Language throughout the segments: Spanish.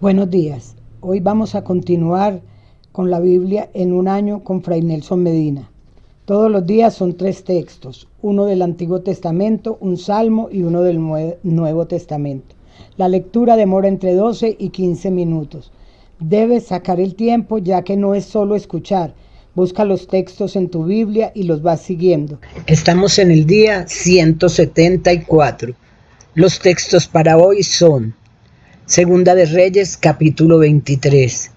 Buenos días. Hoy vamos a continuar con la Biblia en un año con Fray Nelson Medina. Todos los días son 3 textos, uno del Antiguo Testamento, un salmo y uno del Nuevo Testamento. La lectura demora entre 12 y 15 minutos. Debes sacar el tiempo ya que no es solo escuchar. Busca los textos en tu Biblia y los vas siguiendo. Estamos en el día 174. Los textos para hoy son Segunda de Reyes, capítulo 23.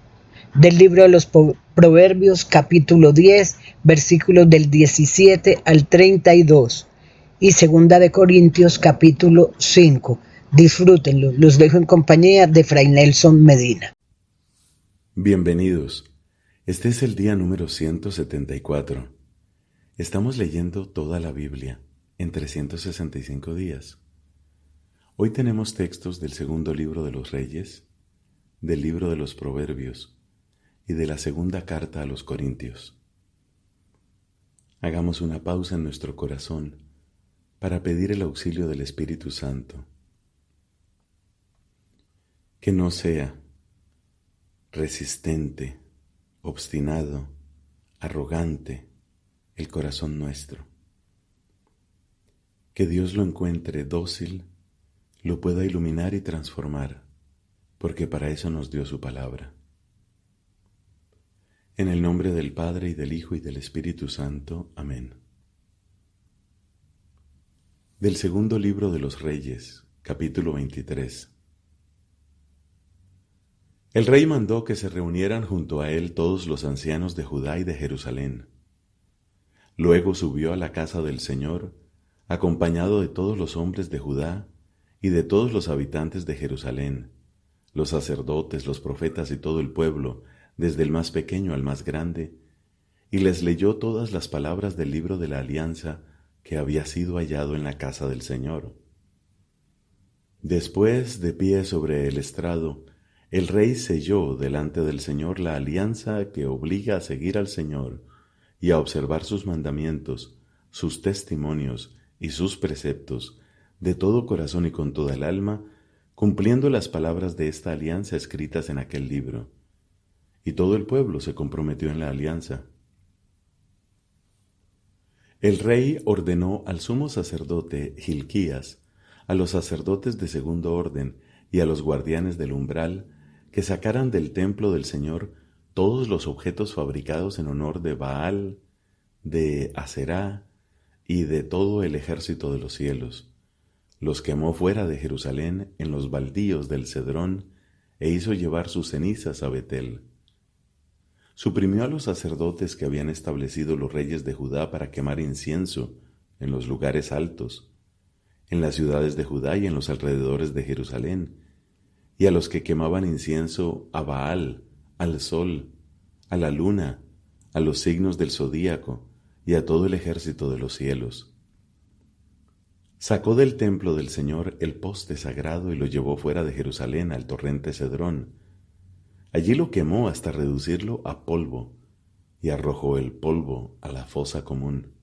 Del libro de los Proverbios, capítulo 10, versículos del 17 al 32. Y Segunda de Corintios, capítulo 5. Disfrútenlo. Los dejo en compañía de Fray Nelson Medina. Bienvenidos. Este es el día número 174. Estamos leyendo toda la Biblia en 365 días. Hoy tenemos textos del segundo libro de los Reyes, del libro de los Proverbios y de la segunda carta a los Corintios. Hagamos una pausa en nuestro corazón para pedir el auxilio del Espíritu Santo. Que no sea resistente, obstinado, arrogante el corazón nuestro. Que Dios lo encuentre dócil, lo pueda iluminar y transformar, porque para eso nos dio su palabra. En el nombre del Padre, y del Hijo, y del Espíritu Santo. Amén. Del segundo libro de los Reyes, capítulo 23. El rey mandó que se reunieran junto a él todos los ancianos de Judá y de Jerusalén. Luego subió a la casa del Señor, acompañado de todos los hombres de Judá y de todos los habitantes de Jerusalén, los sacerdotes, los profetas y todo el pueblo, desde el más pequeño al más grande, y les leyó todas las palabras del libro de la alianza que había sido hallado en la casa del Señor. Después, de pie sobre el estrado, el rey selló delante del Señor la alianza que obliga a seguir al Señor y a observar sus mandamientos, sus testimonios y sus preceptos, de todo corazón y con toda el alma, cumpliendo las palabras de esta alianza escritas en aquel libro. Y todo el pueblo se comprometió en la alianza. El rey ordenó al sumo sacerdote Hilquías, a los sacerdotes de segundo orden y a los guardianes del umbral, que sacaran del templo del Señor todos los objetos fabricados en honor de Baal, de Aserá y de todo el ejército de los cielos. Los quemó fuera de Jerusalén en los baldíos del Cedrón e hizo llevar sus cenizas a Betel. Suprimió a los sacerdotes que habían establecido los reyes de Judá para quemar incienso en los lugares altos, en las ciudades de Judá y en los alrededores de Jerusalén, y a los que quemaban incienso a Baal, al sol, a la luna, a los signos del zodíaco y a todo el ejército de los cielos. Sacó del templo del Señor el poste sagrado y lo llevó fuera de Jerusalén al torrente Cedrón. Allí lo quemó hasta reducirlo a polvo y arrojó el polvo a la fosa común.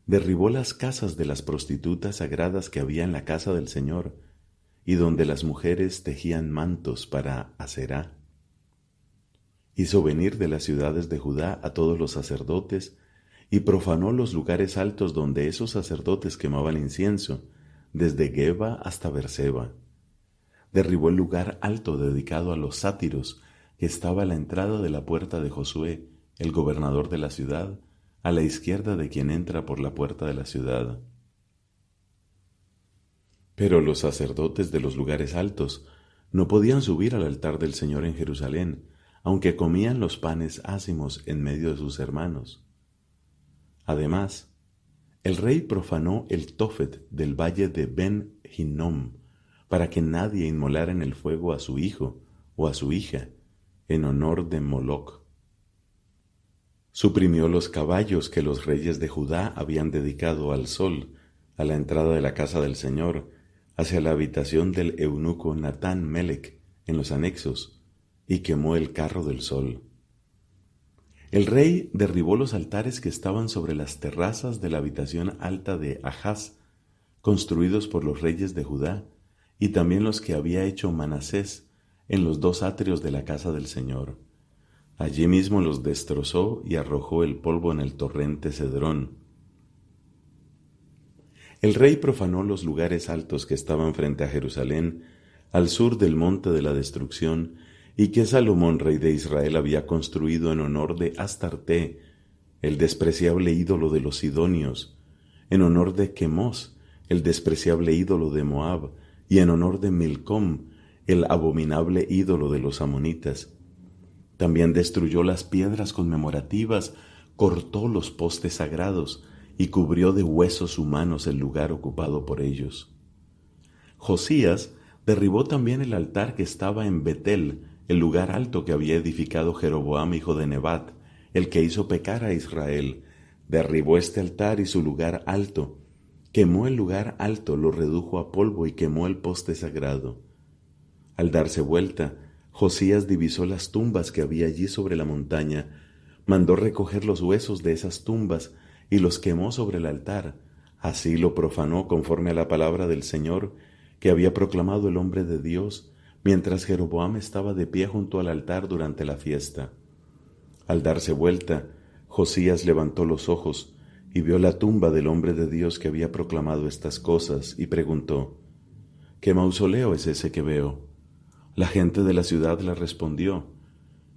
Derribó las casas de las prostitutas sagradas que había en la casa del Señor y donde las mujeres tejían mantos para Aserá. Hizo venir de las ciudades de Judá a todos los sacerdotes y profanó los lugares altos donde esos sacerdotes quemaban incienso, desde Geba hasta Berseba. Derribó el lugar alto dedicado a los sátiros, que estaba a la entrada de la puerta de Josué, el gobernador de la ciudad, a la izquierda de quien entra por la puerta de la ciudad. Pero los sacerdotes de los lugares altos no podían subir al altar del Señor en Jerusalén, aunque comían los panes ácimos en medio de sus hermanos. Además, el rey profanó el Tofet del valle de Ben Hinnom, para que nadie inmolara en el fuego a su hijo o a su hija, en honor de Moloc. Suprimió los caballos que los reyes de Judá habían dedicado al sol, a la entrada de la casa del Señor, hacia la habitación del eunuco Natán Melech, en los anexos, y quemó el carro del sol. El rey derribó los altares que estaban sobre las terrazas de la habitación alta de Ahaz, construidos por los reyes de Judá, y también los que había hecho Manasés, en los dos atrios de la casa del Señor. Allí mismo los destrozó y arrojó el polvo en el torrente Cedrón. El rey profanó los lugares altos que estaban frente a Jerusalén, al sur del monte de la destrucción, y que Salomón, rey de Israel, había construido en honor de Astarte, el despreciable ídolo de los sidonios, en honor de Quemos, el despreciable ídolo de Moab, y en honor de Milcom, el abominable ídolo de los amonitas. También destruyó las piedras conmemorativas, cortó los postes sagrados, y cubrió de huesos humanos el lugar ocupado por ellos. Josías derribó también el altar que estaba en Betel, el lugar alto que había edificado Jeroboam hijo de Nebat, el que hizo pecar a Israel. Derribó este altar y su lugar alto, quemó el lugar alto, lo redujo a polvo y quemó el poste sagrado. Al darse vuelta, Josías divisó las tumbas que había allí sobre la montaña, mandó recoger los huesos de esas tumbas y los quemó sobre el altar. Así lo profanó conforme a la palabra del Señor que había proclamado el hombre de Dios, mientras Jeroboam estaba de pie junto al altar durante la fiesta. Al darse vuelta, Josías levantó los ojos y vio la tumba del hombre de Dios que había proclamado estas cosas, y preguntó: ¿Qué mausoleo es ese que veo? La gente de la ciudad le respondió: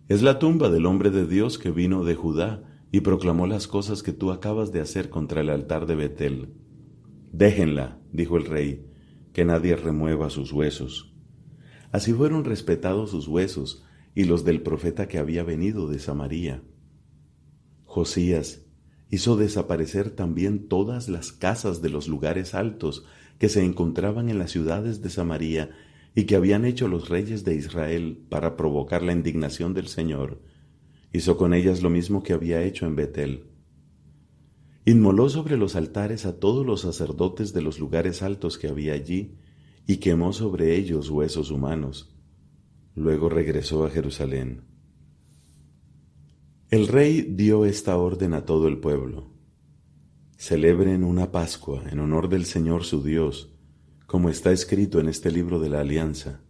es la tumba del hombre de Dios que vino de Judá y proclamó las cosas que tú acabas de hacer contra el altar de Betel. Déjenla, dijo el rey, que nadie remueva sus huesos. Así fueron respetados sus huesos y los del profeta que había venido de Samaria. Josías hizo desaparecer también todas las casas de los lugares altos que se encontraban en las ciudades de Samaria y que habían hecho los reyes de Israel para provocar la indignación del Señor. Hizo con ellas lo mismo que había hecho en Betel. Inmoló sobre los altares a todos los sacerdotes de los lugares altos que había allí, y quemó sobre ellos huesos humanos. Luego regresó a Jerusalén. El rey dio esta orden a todo el pueblo: celebren una Pascua en honor del Señor su Dios, como está escrito en este libro de la Alianza,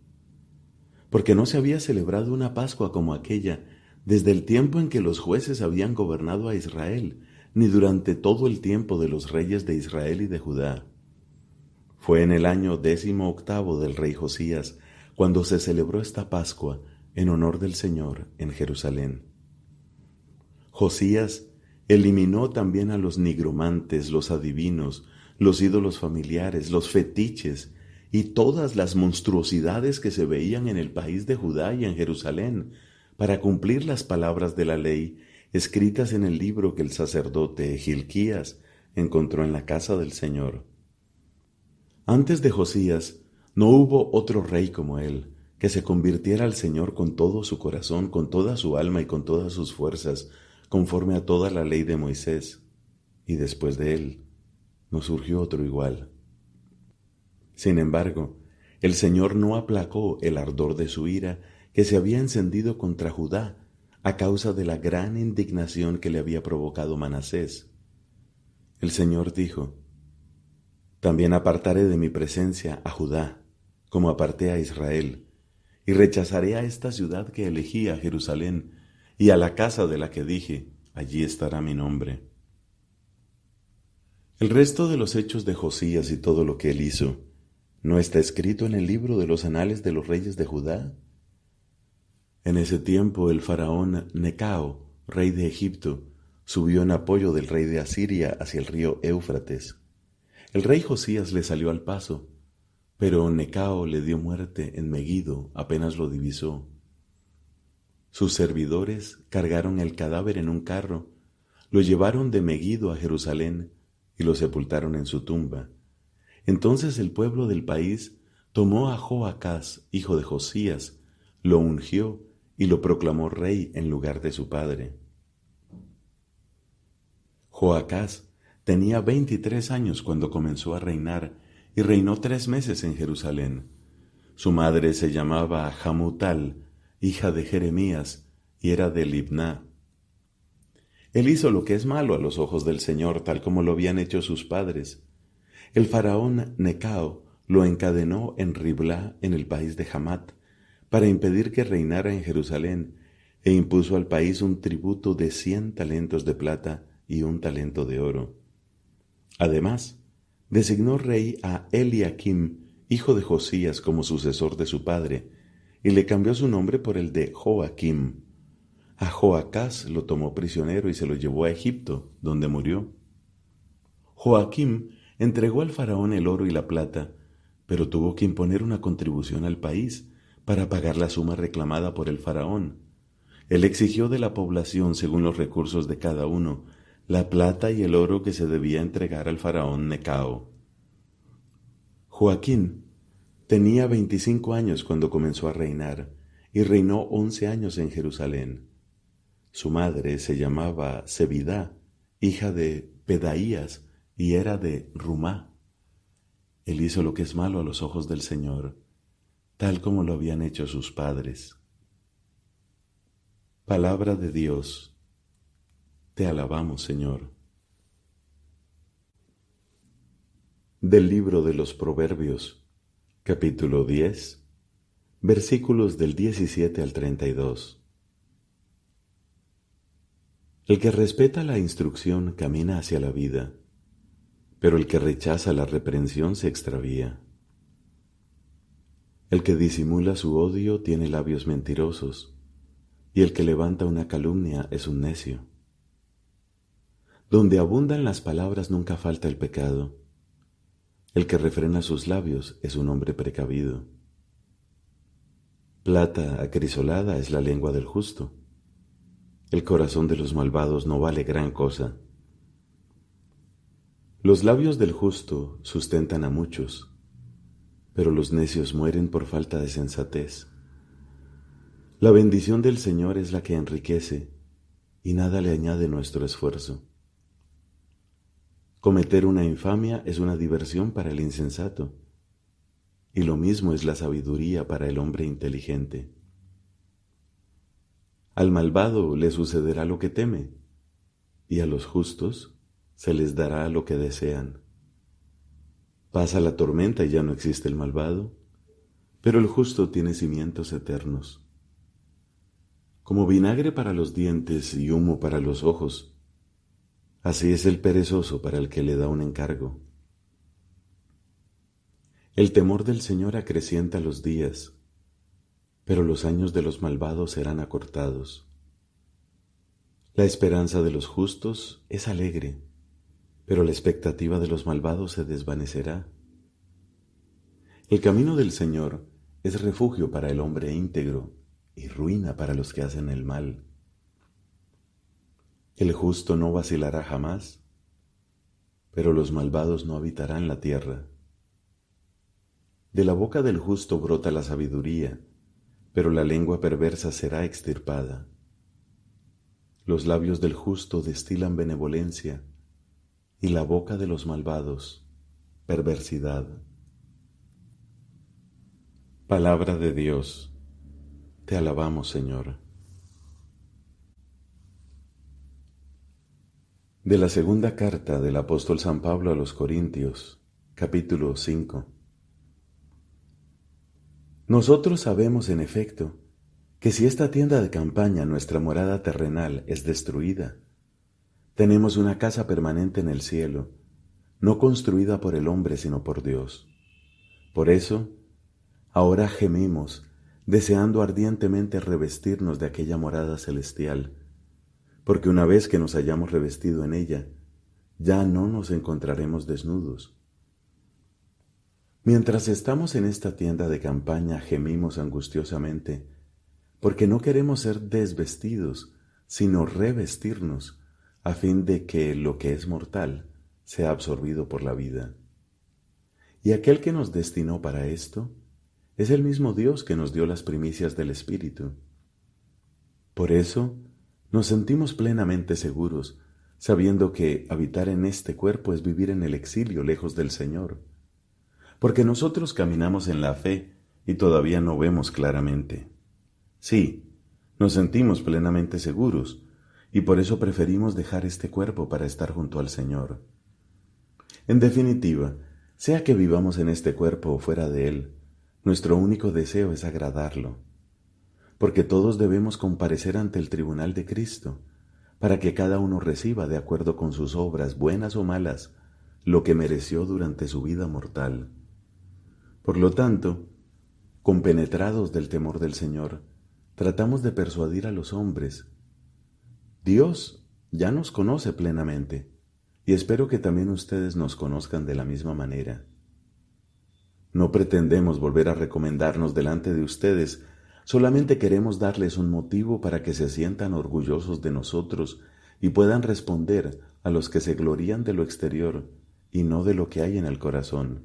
porque no se había celebrado una Pascua como aquella desde el tiempo en que los jueces habían gobernado a Israel, ni durante todo el tiempo de los reyes de Israel y de Judá. Fue en el año 18 del rey Josías cuando se celebró esta Pascua en honor del Señor en Jerusalén. Josías eliminó también a los nigromantes, los adivinos, los ídolos familiares, los fetiches y todas las monstruosidades que se veían en el país de Judá y en Jerusalén, para cumplir las palabras de la ley escritas en el libro que el sacerdote Hilquías encontró en la casa del Señor. Antes de Josías no hubo otro rey como él, que se convirtiera al Señor con todo su corazón, con toda su alma y con todas sus fuerzas, conforme a toda la ley de Moisés. Y después de él no surgió otro igual. Sin embargo, el Señor no aplacó el ardor de su ira que se había encendido contra Judá a causa de la gran indignación que le había provocado Manasés. El Señor dijo: también apartaré de mi presencia a Judá, como aparté a Israel, y rechazaré a esta ciudad que elegí, a Jerusalén, y a la casa de la que dije: allí estará mi nombre. El resto de los hechos de Josías y todo lo que él hizo, ¿no está escrito en el libro de los anales de los reyes de Judá? En ese tiempo el faraón Necao, rey de Egipto, subió en apoyo del rey de Asiria hacia el río Éufrates. El rey Josías le salió al paso, pero Necao le dio muerte en Meguido apenas lo divisó. Sus servidores cargaron el cadáver en un carro, lo llevaron de Meguido a Jerusalén y lo sepultaron en su tumba. Entonces el pueblo del país tomó a Joacás, hijo de Josías, lo ungió y lo proclamó rey en lugar de su padre. Joacás tenía 23 años cuando comenzó a reinar y reinó 3 meses en Jerusalén. Su madre se llamaba Hamutal, hija de Jeremías, y era de Libná. Él hizo lo que es malo a los ojos del Señor, tal como lo habían hecho sus padres. El faraón Necao lo encadenó en Riblá, en el país de Hamat, para impedir que reinara en Jerusalén, e impuso al país un tributo de 100 talentos de plata y 1 talento de oro. Además, designó rey a Eliakim, hijo de Josías, como sucesor de su padre, y le cambió su nombre por el de Joaquim. A Joacás lo tomó prisionero y se lo llevó a Egipto, donde murió. Joaquim entregó al faraón el oro y la plata, pero tuvo que imponer una contribución al país para pagar la suma reclamada por el faraón. Él exigió de la población, según los recursos de cada uno, la plata y el oro que se debía entregar al faraón Necao. Joaquín tenía 25 años cuando comenzó a reinar, y reinó 11 años en Jerusalén. Su madre se llamaba Zebidá, hija de Pedaías, y era de Rumá. Él hizo lo que es malo a los ojos del Señor, tal como lo habían hecho sus padres. Palabra de Dios. Te alabamos, Señor. Del libro de los Proverbios, capítulo 10, versículos del 17 al 32. El que respeta la instrucción camina hacia la vida, pero el que rechaza la reprensión se extravía. El que disimula su odio tiene labios mentirosos, y el que levanta una calumnia es un necio. Donde abundan las palabras nunca falta el pecado. El que refrena sus labios es un hombre precavido. Plata acrisolada es la lengua del justo. El corazón de los malvados no vale gran cosa. Los labios del justo sustentan a muchos, pero los necios mueren por falta de sensatez. La bendición del Señor es la que enriquece, y nada le añade nuestro esfuerzo. Cometer una infamia es una diversión para el insensato, y lo mismo es la sabiduría para el hombre inteligente. Al malvado le sucederá lo que teme, y a los justos se les dará lo que desean. Pasa la tormenta y ya no existe el malvado, pero el justo tiene cimientos eternos. Como vinagre para los dientes y humo para los ojos, así es el perezoso para el que le da un encargo. El temor del Señor acrecienta los días, pero los años de los malvados serán acortados. La esperanza de los justos es alegre, pero la expectativa de los malvados se desvanecerá. El camino del Señor es refugio para el hombre íntegro y ruina para los que hacen el mal. El justo no vacilará jamás, pero los malvados no habitarán la tierra. De la boca del justo brota la sabiduría, pero la lengua perversa será extirpada. Los labios del justo destilan benevolencia, y la boca de los malvados, perversidad. Palabra de Dios. Te alabamos, Señor. De la segunda carta del apóstol San Pablo a los Corintios, capítulo 5. Nosotros sabemos, en efecto, que si esta tienda de campaña, nuestra morada terrenal, es destruida, tenemos una casa permanente en el cielo, no construida por el hombre, sino por Dios. Por eso, ahora gemimos, deseando ardientemente revestirnos de aquella morada celestial, porque una vez que nos hayamos revestido en ella, ya no nos encontraremos desnudos. Mientras estamos en esta tienda de campaña, gemimos angustiosamente, porque no queremos ser desvestidos, sino revestirnos, a fin de que lo que es mortal sea absorbido por la vida. Y aquel que nos destinó para esto es el mismo Dios que nos dio las primicias del Espíritu. Por eso nos sentimos plenamente seguros, sabiendo que habitar en este cuerpo es vivir en el exilio lejos del Señor, porque nosotros caminamos en la fe y todavía no vemos claramente. Sí, nos sentimos plenamente seguros, y por eso preferimos dejar este cuerpo para estar junto al Señor. En definitiva, sea que vivamos en este cuerpo o fuera de él, nuestro único deseo es agradarlo, porque todos debemos comparecer ante el tribunal de Cristo, para que cada uno reciba, de acuerdo con sus obras, buenas o malas, lo que mereció durante su vida mortal. Por lo tanto, compenetrados del temor del Señor, tratamos de persuadir a los hombres. Dios ya nos conoce plenamente, y espero que también ustedes nos conozcan de la misma manera. No pretendemos volver a recomendarnos delante de ustedes, solamente queremos darles un motivo para que se sientan orgullosos de nosotros y puedan responder a los que se glorían de lo exterior y no de lo que hay en el corazón.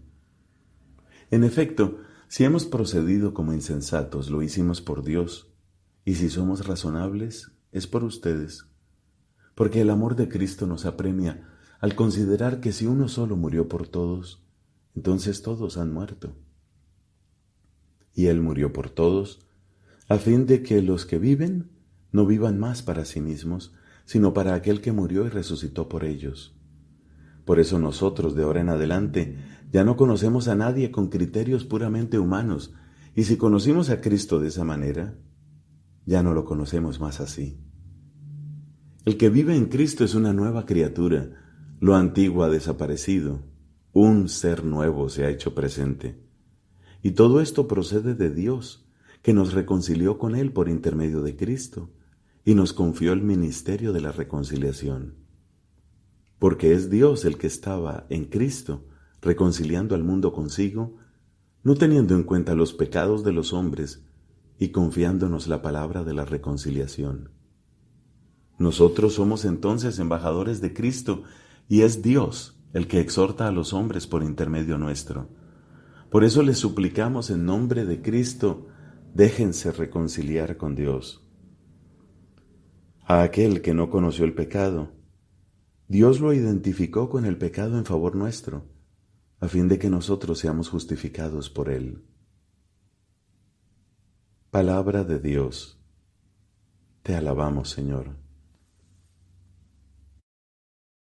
En efecto, si hemos procedido como insensatos, lo hicimos por Dios, y si somos razonables, es por ustedes, porque el amor de Cristo nos apremia al considerar que si uno solo murió por todos, entonces todos han muerto. Y Él murió por todos, a fin de que los que viven no vivan más para sí mismos, sino para aquel que murió y resucitó por ellos. Por eso nosotros, de ahora en adelante, ya no conocemos a nadie con criterios puramente humanos, y si conocimos a Cristo de esa manera, ya no lo conocemos más así. El que vive en Cristo es una nueva criatura, lo antiguo ha desaparecido, un ser nuevo se ha hecho presente. Y todo esto procede de Dios, que nos reconcilió con Él por intermedio de Cristo, y nos confió el ministerio de la reconciliación. Porque es Dios el que estaba en Cristo, reconciliando al mundo consigo, no teniendo en cuenta los pecados de los hombres, y confiándonos la palabra de la reconciliación. Nosotros somos entonces embajadores de Cristo, y es Dios el que exhorta a los hombres por intermedio nuestro. Por eso les suplicamos en nombre de Cristo, déjense reconciliar con Dios. A aquel que no conoció el pecado, Dios lo identificó con el pecado en favor nuestro, a fin de que nosotros seamos justificados por él. Palabra de Dios. Te alabamos, Señor.